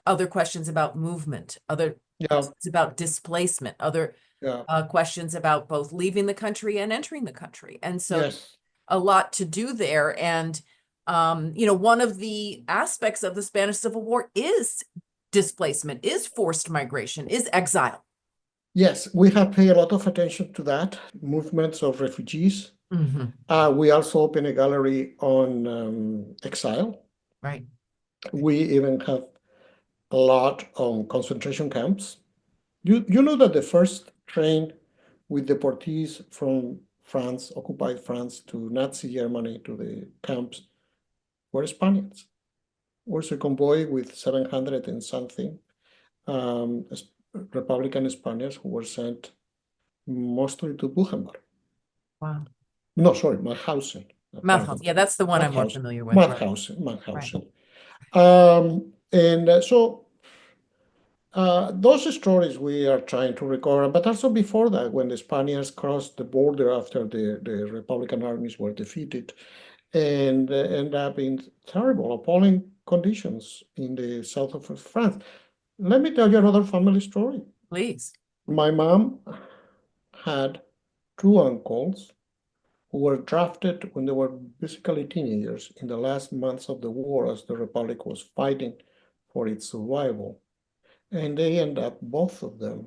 Speaker 1: other questions about movement, other
Speaker 2: Yeah.
Speaker 1: questions about displacement, other
Speaker 2: Yeah.
Speaker 1: questions about both leaving the country and entering the country. And so
Speaker 2: Yes.
Speaker 1: a lot to do there. And, one of the aspects of the Spanish Civil War is displacement, is forced migration, is exile.
Speaker 2: Yes. We have paid a lot of attention to that, movements of refugees.
Speaker 1: Mm-hmm.
Speaker 2: We also open a gallery on exile.
Speaker 1: Right.
Speaker 2: We even have a lot on concentration camps. You know that the first train with deportees from France, occupied France, to Nazi Germany, to the camps, were Spaniards. Was a convoy with 700 and something Republican Spaniards who were sent mostly to Buchenwald.
Speaker 1: Wow.
Speaker 2: No, sorry, Mauthausen,
Speaker 1: Mouth House.
Speaker 2: pardon.
Speaker 1: Yeah, that's the one I'm more
Speaker 2: Mauthausen,
Speaker 1: familiar with. Right.
Speaker 2: Mauthausen,
Speaker 1: Right.
Speaker 2: Mauthausen. So those stories we are trying to recover, but also before that, when the Spaniards crossed the border after the Republican armies were defeated, and end up in terrible, appalling conditions in the south of France. Let me tell you another family story.
Speaker 1: Please.
Speaker 2: My mom had two uncles who were drafted when they were basically teenagers in the last months of the war as the Republic was fighting for its survival. And they end up, both of them,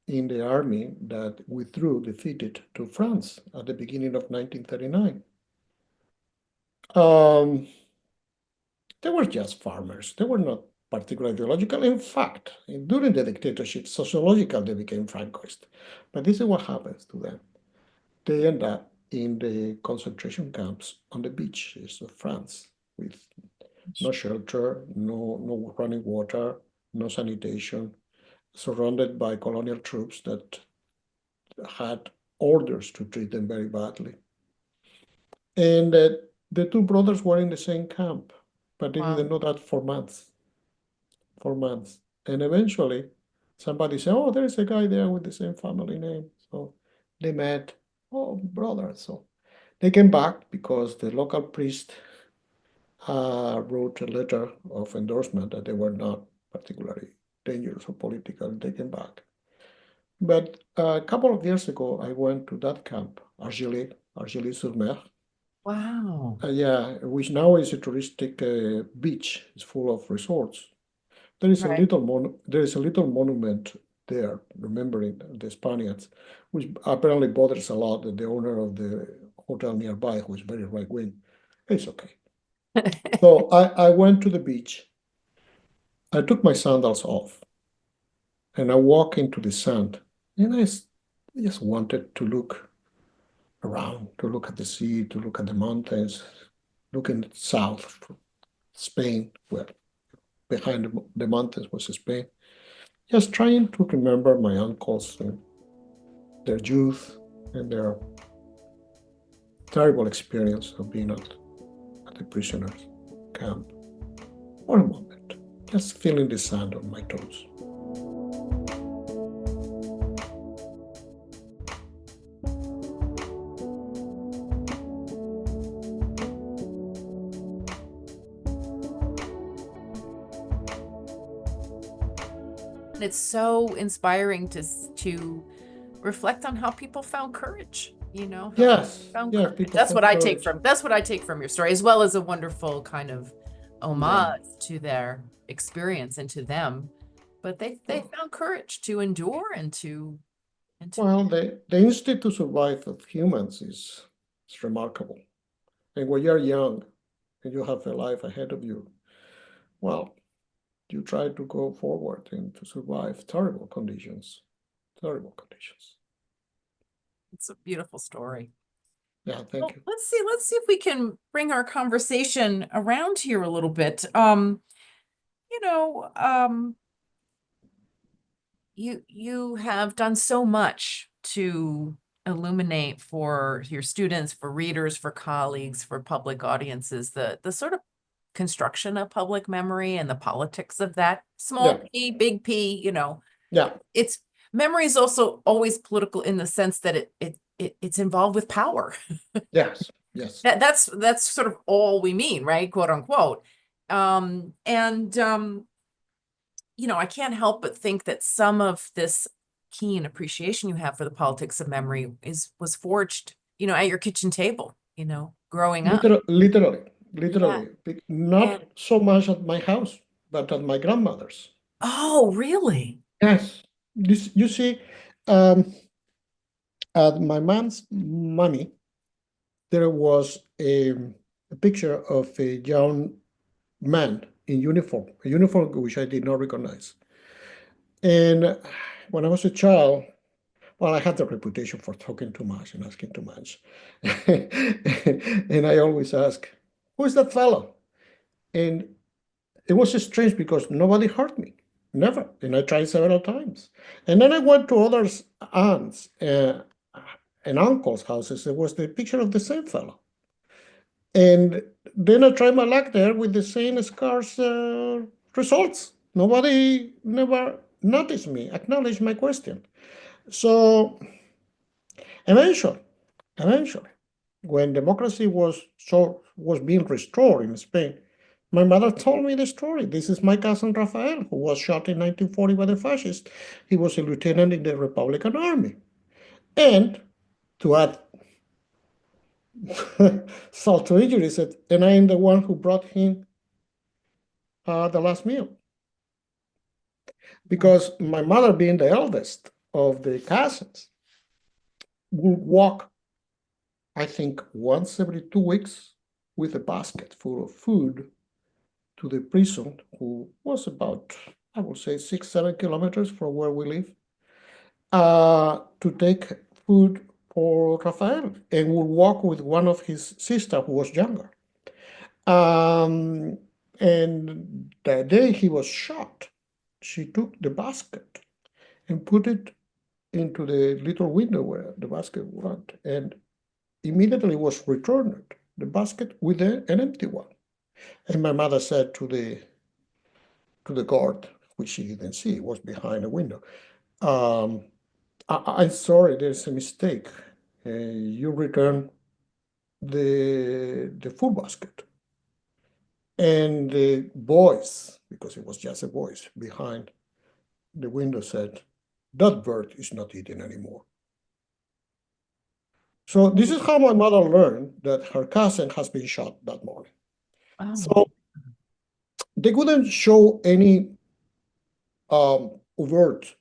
Speaker 2: in the army that withdrew defeated to France at the beginning of 1939. Um, they were just farmers. They were not particularly ideological. In fact, during the dictatorship, sociological, they became Francoist. But this is what happens to them. They end up in the concentration camps on the beaches of France with no shelter, no running water, no sanitation, surrounded by colonial troops that had orders to treat them very badly. And the two brothers were in the same camp, but they
Speaker 1: Wow.
Speaker 2: didn't know that for months. For months. And eventually, somebody said, "Oh, there's a guy there with the same family name." So they met, "Oh, brother." So they came back because the local priest wrote a letter of endorsement that they were not particularly dangerous or political. They came back. But a couple of years ago, I went to that camp, Argelès-sur-Mer.
Speaker 1: Wow.
Speaker 2: Yeah, which now is a touristic beach. It's full of resorts.
Speaker 1: Right.
Speaker 2: There is a little monument there, remembering the Spaniards, which apparently bothers a lot the owner of the hotel nearby, who is very right wing. It's okay. So I went to the beach. I took my sandals off, and I walk into the sand, and I just wanted to look around, to look at the sea, to look at the mountains, looking south, Spain, where behind the mountains was Spain. Just trying to remember my uncles and their youth and their terrible experience of being at the prisoners camp for a moment, just feeling the sand on my toes.
Speaker 1: It's so inspiring to reflect on how people found courage,
Speaker 2: Yes,
Speaker 1: found
Speaker 2: yes,
Speaker 1: courage.
Speaker 2: people
Speaker 1: That's
Speaker 2: found
Speaker 1: what I take
Speaker 2: courage.
Speaker 1: from your story, as well as a wonderful kind of
Speaker 2: Yeah.
Speaker 1: homage to their experience and to them. But they
Speaker 2: Well,
Speaker 1: found courage to endure and to
Speaker 2: the instinct to survive of humans is remarkable. And when you're young and you have a life ahead of you, well, you try to go forward and to survive terrible conditions. Terrible conditions.
Speaker 1: it's a beautiful story.
Speaker 2: Yeah, thank
Speaker 1: Well,
Speaker 2: you.
Speaker 1: let's see if we can bring our conversation around here a little bit. You know, you have done so much to illuminate for your students, for readers, for colleagues, for public audiences, the sort of construction of public memory and the politics of that. Small
Speaker 2: Yeah,
Speaker 1: p, big P,
Speaker 2: yeah,
Speaker 1: it's memory is also always political in the sense that it's involved with power.
Speaker 2: yes, yes.
Speaker 1: That's sort of all we mean, right? Quote unquote. And I can't help but think that some of this keen appreciation you have for the politics of memory was forged, at your kitchen table, growing up.
Speaker 2: Literally,
Speaker 1: Yeah.
Speaker 2: literally. Not
Speaker 1: And
Speaker 2: so much at my house, but at my grandmother's.
Speaker 1: oh, really?
Speaker 2: Yes. You see, um, at my mom's money, there was a picture of a young man in uniform, a uniform which I did not recognize. And when I was a child, well, I had the reputation for talking too much and asking too much. And I always ask, who is that fellow? And it was strange because nobody heard me, never. And I tried several times. And then I went to others' aunts and uncles' houses. There was the picture of the same fellow. And then I tried my luck there with the same scarce results. Nobody never noticed me, acknowledged my question. So eventually, eventually, when democracy was being restored in Spain, my mother told me the story. This is my cousin Rafael, who was shot in 1940 by the fascists. He was a lieutenant in the Republican Army. And to add salt to injury, said, and I am the one who brought him the last meal. Because my mother, being the eldest of the cousins, would walk, I think, once every 2 weeks with a basket full of food to the prison, who was about, I would say, 6, 7 kilometers from where we live, to take food for Rafael, and would walk with one of his sister who was younger. Um, and the day he was shot, she took the basket and put it into the little window where the basket went, and immediately was returned the basket with an empty one. And my mother said to the guard, which she didn't see, it was behind a window. I'm sorry, there's a mistake. You return the food basket. And the voice, because it was just a voice behind the window, said, that bird is not eaten anymore. So this is how my mother learned that her cousin has been shot that morning.
Speaker 1: Oh,
Speaker 2: So they couldn't show any overt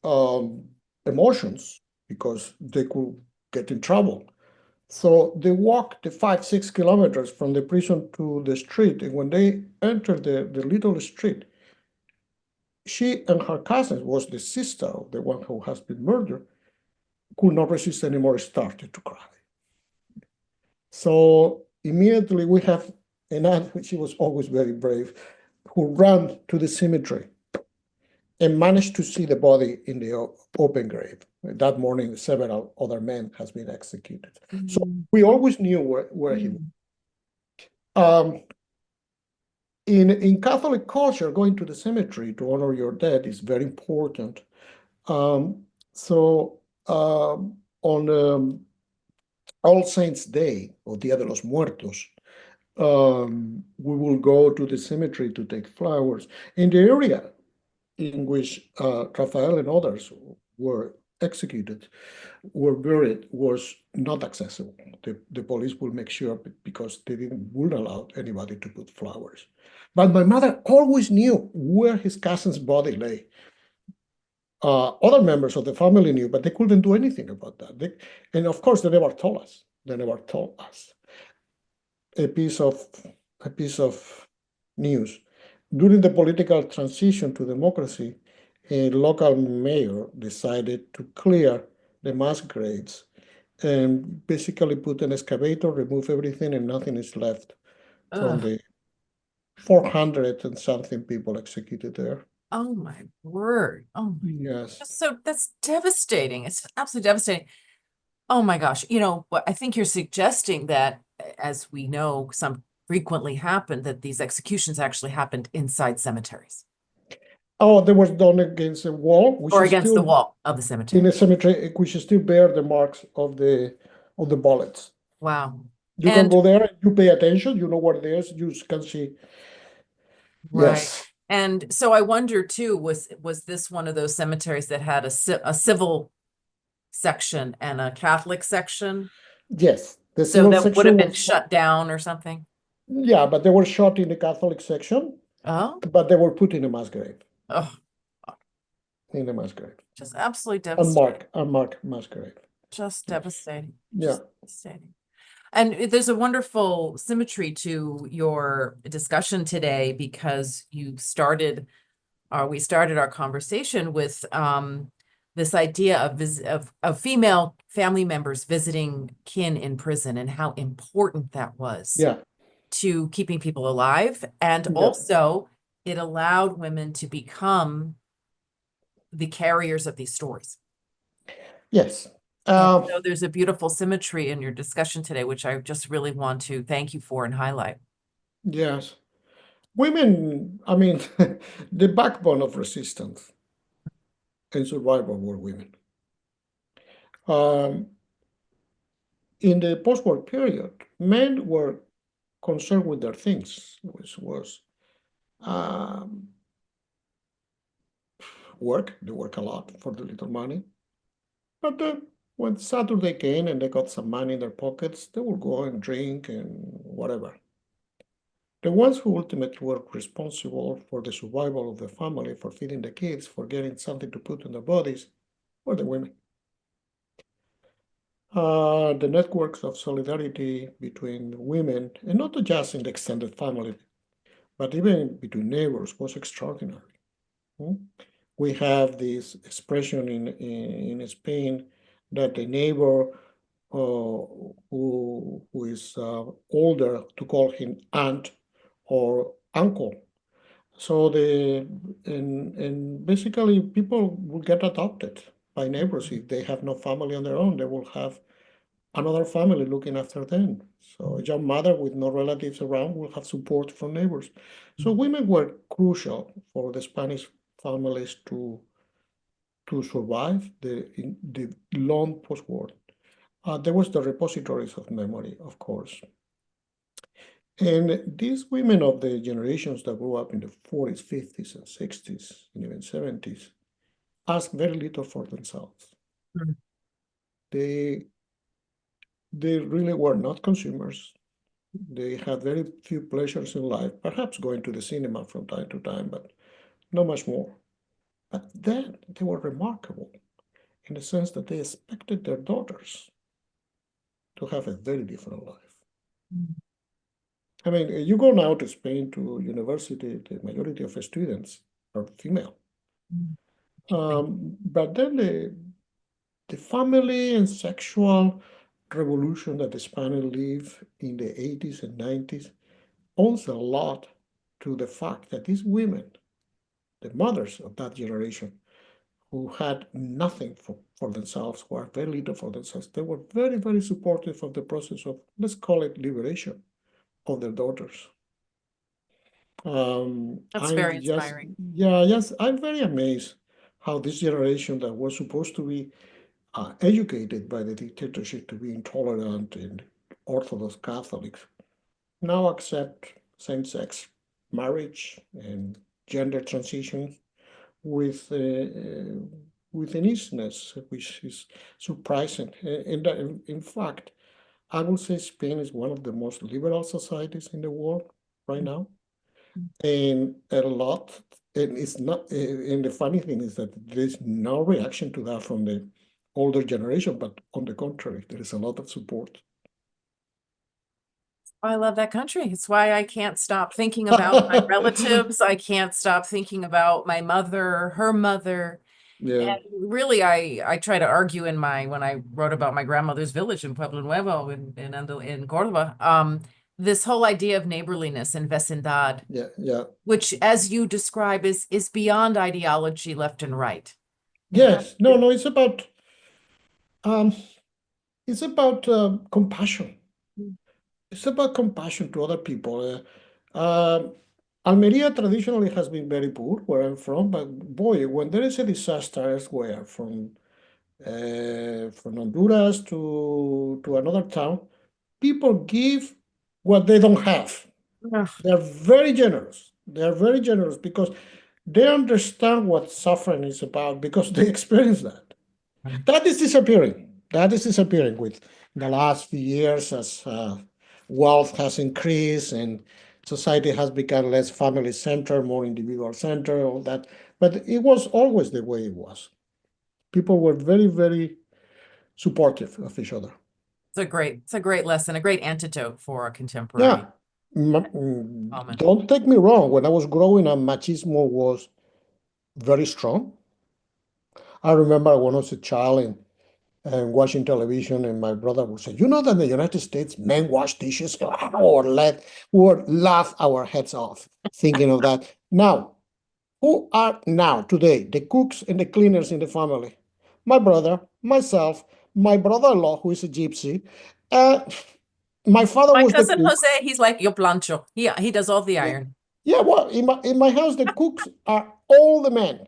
Speaker 2: um, emotions because they could get in trouble. So they walked the 5, 6 kilometers from the prison to the street. And when they entered the little street, she and her cousin was the sister of the one who has been murdered, could not resist anymore, started to cry. So immediately we have an aunt, she was always very brave, who ran to the cemetery and managed to see the body in the open grave. That morning, several other men has been executed. So we always knew where he was. In Catholic culture, going to the cemetery to honor your dead is very important. So on All Saints' Day, or Dia de los Muertos, we will go to the cemetery to take flowers. In the area in which Rafael and others were executed, were buried, was not accessible. The police will make sure because they wouldn't allow anybody to put flowers. But my mother always knew where his cousin's body lay. Other members of the family knew, but they couldn't do anything about that. And of course, they never told us. They never told us. A piece of news. During the political transition to democracy, a local mayor decided to clear the mass graves and basically put an excavator, remove everything, and nothing is left from
Speaker 1: Ugh.
Speaker 2: the 400 and something people executed there.
Speaker 1: Oh my word. Oh my.
Speaker 2: Yes.
Speaker 1: So that's devastating. It's absolutely devastating. Oh my gosh. What I think you're suggesting that, as we know, some frequently happen, that these executions actually happened inside cemeteries
Speaker 2: Oh, they were done against a wall, which
Speaker 1: or
Speaker 2: is
Speaker 1: against the
Speaker 2: still
Speaker 1: wall of the
Speaker 2: in
Speaker 1: cemetery.
Speaker 2: a cemetery, which still bear the marks of the bullets.
Speaker 1: Wow.
Speaker 2: You can
Speaker 1: And
Speaker 2: go there, you pay attention, you know what it is, you can see.
Speaker 1: right.
Speaker 2: Yes,
Speaker 1: And so I wonder too, was this one of those cemeteries that had a civil section and a Catholic section?
Speaker 2: yes. The
Speaker 1: So
Speaker 2: civil
Speaker 1: that would have
Speaker 2: section
Speaker 1: been
Speaker 2: was,
Speaker 1: shut down or something?
Speaker 2: yeah, but they were shot in the Catholic section,
Speaker 1: Oh,
Speaker 2: but they were put in a mass grave,
Speaker 1: oh,
Speaker 2: in a mass grave.
Speaker 1: just absolutely devastating.
Speaker 2: Unmarked mass grave.
Speaker 1: Just devastating.
Speaker 2: Yeah,
Speaker 1: Just devastating. And there's a wonderful symmetry to your discussion today because we started our conversation with this idea of female family members visiting kin in prison and how important that was
Speaker 2: yeah,
Speaker 1: to keeping people alive. And
Speaker 2: yeah,
Speaker 1: also it allowed women to become the carriers of these stories.
Speaker 2: yes.
Speaker 1: And
Speaker 2: Um,
Speaker 1: so there's a beautiful symmetry in your discussion today, which I just really want to thank you for and highlight.
Speaker 2: yes. Women, I mean, the backbone of resistance and survival were women. Um, in the post-war period, men were concerned with their things, which was um, work. They work a lot for the little money. But when Saturday came and they got some money in their pockets, they would go and drink and whatever. The ones who ultimately were responsible for the survival of the family, for feeding the kids, for getting something to put in their bodies, were the women. The networks of solidarity between women, and not just in the extended family, but even between neighbors, was extraordinary. Hmm? We have this expression in Spain that the neighbor who is older, to call him aunt or uncle. So and basically people will get adopted by neighbors. If they have no family on their own, they will have another family looking after them. So a young mother with no relatives around will have support from neighbors. So women were crucial for the Spanish families to survive the long post-war. There was the repositories of memory, of course. And these women of the generations that grew up in the 40s, 50s, and 60s, and even 70s, asked very little for themselves.
Speaker 1: Mm.
Speaker 2: They they really were not consumers. They had very few pleasures in life, perhaps going to the cinema from time to time, but not much more. But then they were remarkable in the sense that they expected their daughters to have a very different life. I mean, you go now to Spain to university, the majority of students are female. But then the family and sexual revolution that the Spanish lived in the 80s and 90s owes a lot to the fact that these women, the mothers of that generation, who had nothing for themselves, who had very little for themselves, they were very, very supportive of the process of, let's call it liberation of their daughters.
Speaker 1: That's
Speaker 2: I'm
Speaker 1: very
Speaker 2: just,
Speaker 1: inspiring.
Speaker 2: yeah, yes, I'm very amazed how this generation that was supposed to be educated by the dictatorship to be intolerant and Orthodox Catholics now accept same-sex marriage and gender transition with with an easiness, which is surprising. And in fact, I would say Spain is one of the most liberal societies in the world right now, and a lot. And it's not. And the funny thing is that there is no reaction to that from the older generation, but on the contrary, there is a lot of support.
Speaker 1: I love that country. It's why I can't stop thinking about my relatives. I can't stop thinking about my mother, her mother.
Speaker 2: Yeah.
Speaker 1: And really, I try to argue in my when I wrote about my grandmother's village in Pueblo Nuevo in Córdoba, this whole idea of neighborliness and vecindad,
Speaker 2: Yeah, yeah.
Speaker 1: which, as you describe, is beyond ideology left and right. You know,
Speaker 2: Yes. No, no, um it's about compassion. It's about compassion to other people. Almeria traditionally has been very poor where I'm from, but boy, when there is a disaster elsewhere, from Honduras to another town, people give what they don't have.
Speaker 1: ugh,
Speaker 2: They're very generous. They're very generous because they understand what suffering is about because they experience that. That is disappearing. That is disappearing with the last few years as wealth has increased and society has become less family centered, more individual centered, all that. But it was always the way it was. People were very, very supportive of each other.
Speaker 1: it's a great lesson, a great antidote for a contemporary
Speaker 2: Yeah.
Speaker 1: moment.
Speaker 2: Don't take me wrong. When I was growing up, machismo was very strong. I remember when I was a child and watching television, and my brother would say, "You know that in the United States, men wash dishes," or let or laugh our heads off thinking of that. Now, who are now today the cooks and the cleaners in the family? My brother, myself, my brother-in-law who is a gypsy. Uh, my father
Speaker 1: My
Speaker 2: was the
Speaker 1: cousin
Speaker 2: cook.
Speaker 1: Jose, he's like yo plancho. He does all the
Speaker 2: Yeah,
Speaker 1: iron.
Speaker 2: yeah. Well, in my house, the cooks are all the men.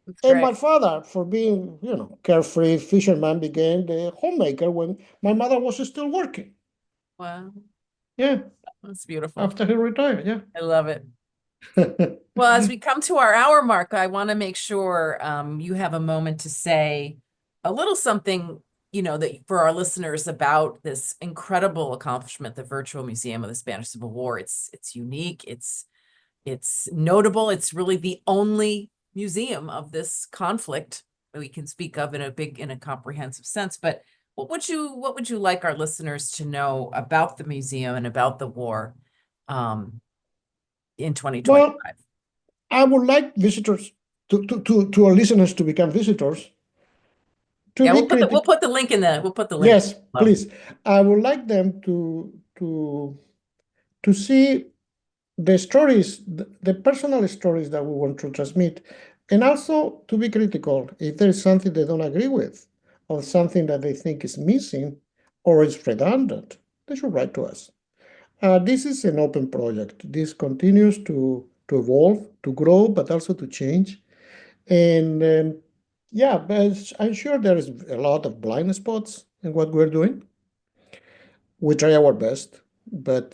Speaker 1: It's
Speaker 2: And
Speaker 1: great.
Speaker 2: my father, for being, carefree fisherman, became the homemaker when my mother was still working.
Speaker 1: Wow,
Speaker 2: Yeah,
Speaker 1: that's beautiful.
Speaker 2: after he retired. Yeah.
Speaker 1: I love it. Well, as we come to our hour mark, I want to make sure you have a moment to say a little something, that for our listeners about this incredible accomplishment, the Virtual Museum of the Spanish Civil War. It's unique, it's notable, it's really the only museum of this conflict that we can speak of in a comprehensive sense. But what would you like our listeners to know about the museum and about the war in
Speaker 2: Well,
Speaker 1: 2025?
Speaker 2: I would like visitors to our listeners to become visitors, to
Speaker 1: Yeah,
Speaker 2: be
Speaker 1: we'll
Speaker 2: critical.
Speaker 1: put the link in the we'll put the link
Speaker 2: Yes,
Speaker 1: below.
Speaker 2: please. I would like them to see the stories, the personal stories that we want to transmit, and also to be critical if there is something they don't agree with, or something that they think is missing or is redundant, they should write to us. This is an open project. This continues to evolve, to grow, but also to change. And yeah, but I'm sure there is a lot of blind spots in what we're doing. We try our best, but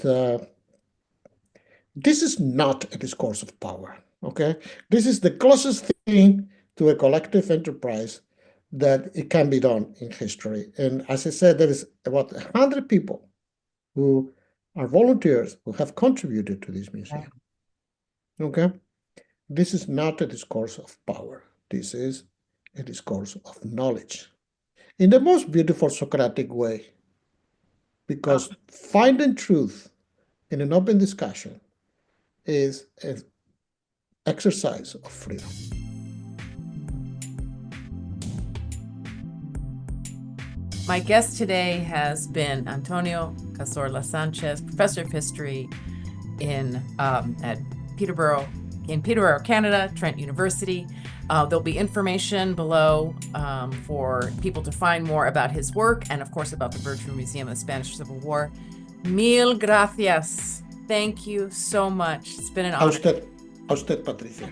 Speaker 2: this is not a discourse of power, okay? This is the closest thing to a collective enterprise that it can be done in history. And as I said, there is about 100 people who are volunteers who have contributed to this
Speaker 1: Okay.
Speaker 2: museum, okay? This is not a discourse of power. This is a discourse of knowledge in the most beautiful Socratic way,
Speaker 1: Oh,
Speaker 2: because finding truth in an open discussion is an exercise of freedom.
Speaker 1: My guest today has been Antonio Cazorla-Sánchez, professor of history at Peterborough, Canada, Trent University. There'll be information below for people to find more about his work and, of course, about the Virtual Museum of the Spanish Civil War. Mil gracias. Thank you so much. It's been an honor.
Speaker 2: A usted, Patricia.